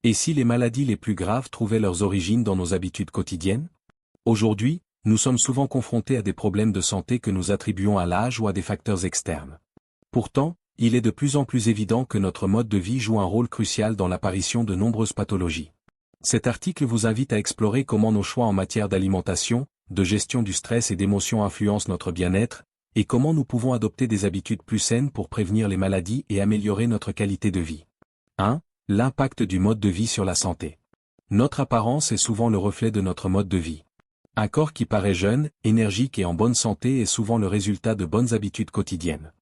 Et si les maladies les plus graves trouvaient leurs origines dans nos habitudes quotidiennes? Aujourd'hui, nous sommes souvent confrontés à des problèmes de santé que nous attribuons à l'âge ou à des facteurs externes. Pourtant, il est de plus en plus évident que notre mode de vie joue un rôle crucial dans l'apparition de nombreuses pathologies. Cet article vous invite à explorer comment nos choix en matière d'alimentation, de gestion du stress et d'émotions influencent notre bien-être, et comment nous pouvons adopter des habitudes plus saines pour prévenir les maladies et améliorer notre qualité de vie. 1. L'impact du mode de vie sur la santé. Notre apparence est souvent le reflet de notre mode de vie. Un corps qui paraît jeune, énergique et en bonne santé est souvent le résultat de bonnes habitudes quotidiennes.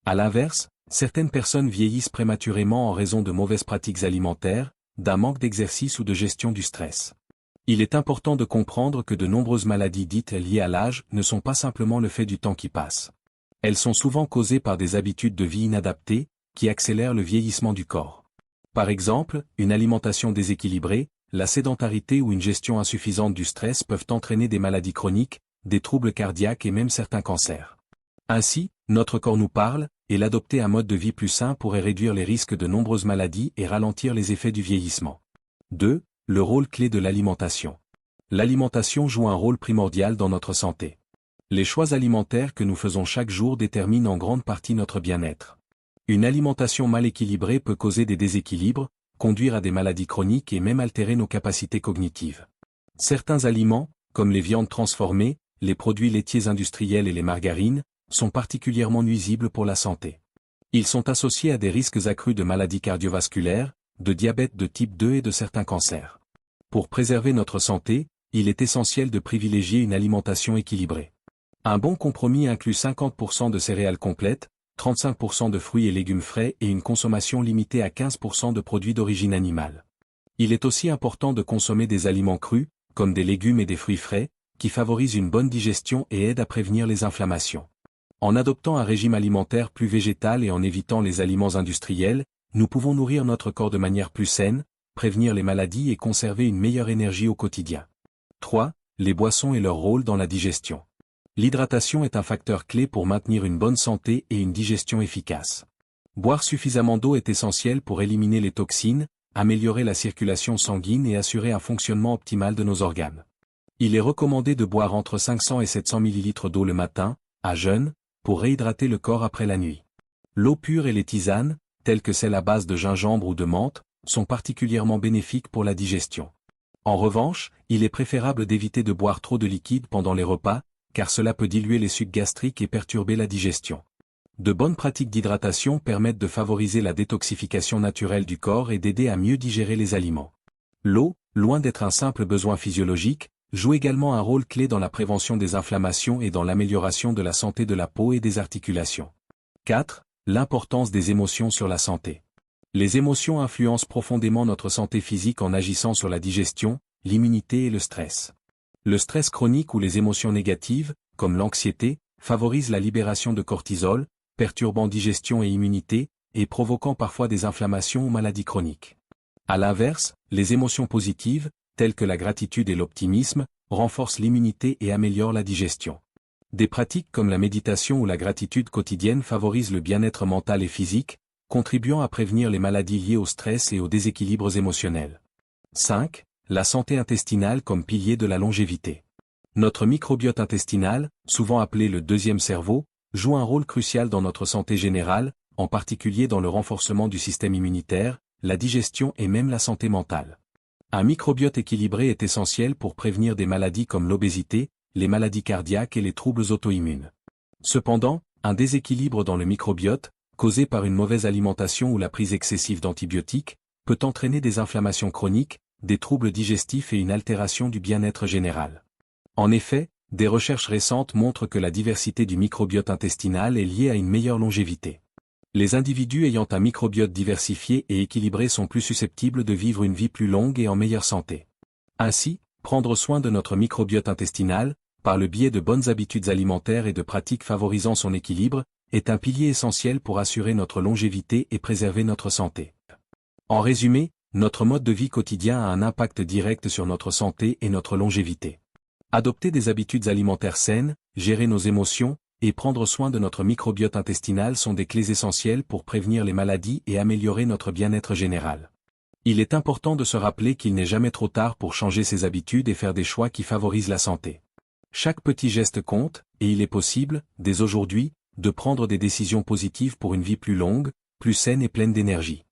À l'inverse, certaines personnes vieillissent prématurément en raison de mauvaises pratiques alimentaires, d'un manque d'exercice ou de gestion du stress. Il est important de comprendre que de nombreuses maladies dites liées à l'âge ne sont pas simplement le fait du temps qui passe. Elles sont souvent causées par des habitudes de vie inadaptées, qui accélèrent le vieillissement du corps. Par exemple, une alimentation déséquilibrée, la sédentarité ou une gestion insuffisante du stress peuvent entraîner des maladies chroniques, des troubles cardiaques et même certains cancers. Ainsi, notre corps nous parle, et l'adopter un mode de vie plus sain pourrait réduire les risques de nombreuses maladies et ralentir les effets du vieillissement. 2. Le rôle clé de l'alimentation. L'alimentation joue un rôle primordial dans notre santé. Les choix alimentaires que nous faisons chaque jour déterminent en grande partie notre bien-être. Une alimentation mal équilibrée peut causer des déséquilibres, conduire à des maladies chroniques et même altérer nos capacités cognitives. Certains aliments, comme les viandes transformées, les produits laitiers industriels et les margarines, sont particulièrement nuisibles pour la santé. Ils sont associés à des risques accrus de maladies cardiovasculaires, de diabète de type 2 et de certains cancers. Pour préserver notre santé, il est essentiel de privilégier une alimentation équilibrée. Un bon compromis inclut 50% de céréales complètes, 35% de fruits et légumes frais et une consommation limitée à 15% de produits d'origine animale. Il est aussi important de consommer des aliments crus, comme des légumes et des fruits frais, qui favorisent une bonne digestion et aident à prévenir les inflammations. En adoptant un régime alimentaire plus végétal et en évitant les aliments industriels, nous pouvons nourrir notre corps de manière plus saine, prévenir les maladies et conserver une meilleure énergie au quotidien. 3. Les boissons et leur rôle dans la digestion. L'hydratation est un facteur clé pour maintenir une bonne santé et une digestion efficace. Boire suffisamment d'eau est essentiel pour éliminer les toxines, améliorer la circulation sanguine et assurer un fonctionnement optimal de nos organes. Il est recommandé de boire entre 500 et 700 ml d'eau le matin, à jeun, pour réhydrater le corps après la nuit. L'eau pure et les tisanes, telles que celles à base de gingembre ou de menthe, sont particulièrement bénéfiques pour la digestion. En revanche, il est préférable d'éviter de boire trop de liquide pendant les repas, car cela peut diluer les sucs gastriques et perturber la digestion. De bonnes pratiques d'hydratation permettent de favoriser la détoxification naturelle du corps et d'aider à mieux digérer les aliments. L'eau, loin d'être un simple besoin physiologique, joue également un rôle clé dans la prévention des inflammations et dans l'amélioration de la santé de la peau et des articulations. 4. L'importance des émotions sur la santé. Les émotions influencent profondément notre santé physique en agissant sur la digestion, l'immunité et le stress. Le stress chronique ou les émotions négatives, comme l'anxiété, favorisent la libération de cortisol, perturbant digestion et immunité, et provoquant parfois des inflammations ou maladies chroniques. À l'inverse, les émotions positives, telles que la gratitude et l'optimisme, renforcent l'immunité et améliorent la digestion. Des pratiques comme la méditation ou la gratitude quotidienne favorisent le bien-être mental et physique, contribuant à prévenir les maladies liées au stress et aux déséquilibres émotionnels. 5. La santé intestinale comme pilier de la longévité. Notre microbiote intestinal, souvent appelé le deuxième cerveau, joue un rôle crucial dans notre santé générale, en particulier dans le renforcement du système immunitaire, la digestion et même la santé mentale. Un microbiote équilibré est essentiel pour prévenir des maladies comme l'obésité, les maladies cardiaques et les troubles auto-immunes. Cependant, un déséquilibre dans le microbiote, causé par une mauvaise alimentation ou la prise excessive d'antibiotiques, peut entraîner des inflammations chroniques, des troubles digestifs et une altération du bien-être général. En effet, des recherches récentes montrent que la diversité du microbiote intestinal est liée à une meilleure longévité. Les individus ayant un microbiote diversifié et équilibré sont plus susceptibles de vivre une vie plus longue et en meilleure santé. Ainsi, prendre soin de notre microbiote intestinal, par le biais de bonnes habitudes alimentaires et de pratiques favorisant son équilibre, est un pilier essentiel pour assurer notre longévité et préserver notre santé. En résumé, notre mode de vie quotidien a un impact direct sur notre santé et notre longévité. Adopter des habitudes alimentaires saines, gérer nos émotions, et prendre soin de notre microbiote intestinal sont des clés essentielles pour prévenir les maladies et améliorer notre bien-être général. Il est important de se rappeler qu'il n'est jamais trop tard pour changer ses habitudes et faire des choix qui favorisent la santé. Chaque petit geste compte, et il est possible, dès aujourd'hui, de prendre des décisions positives pour une vie plus longue, plus saine et pleine d'énergie.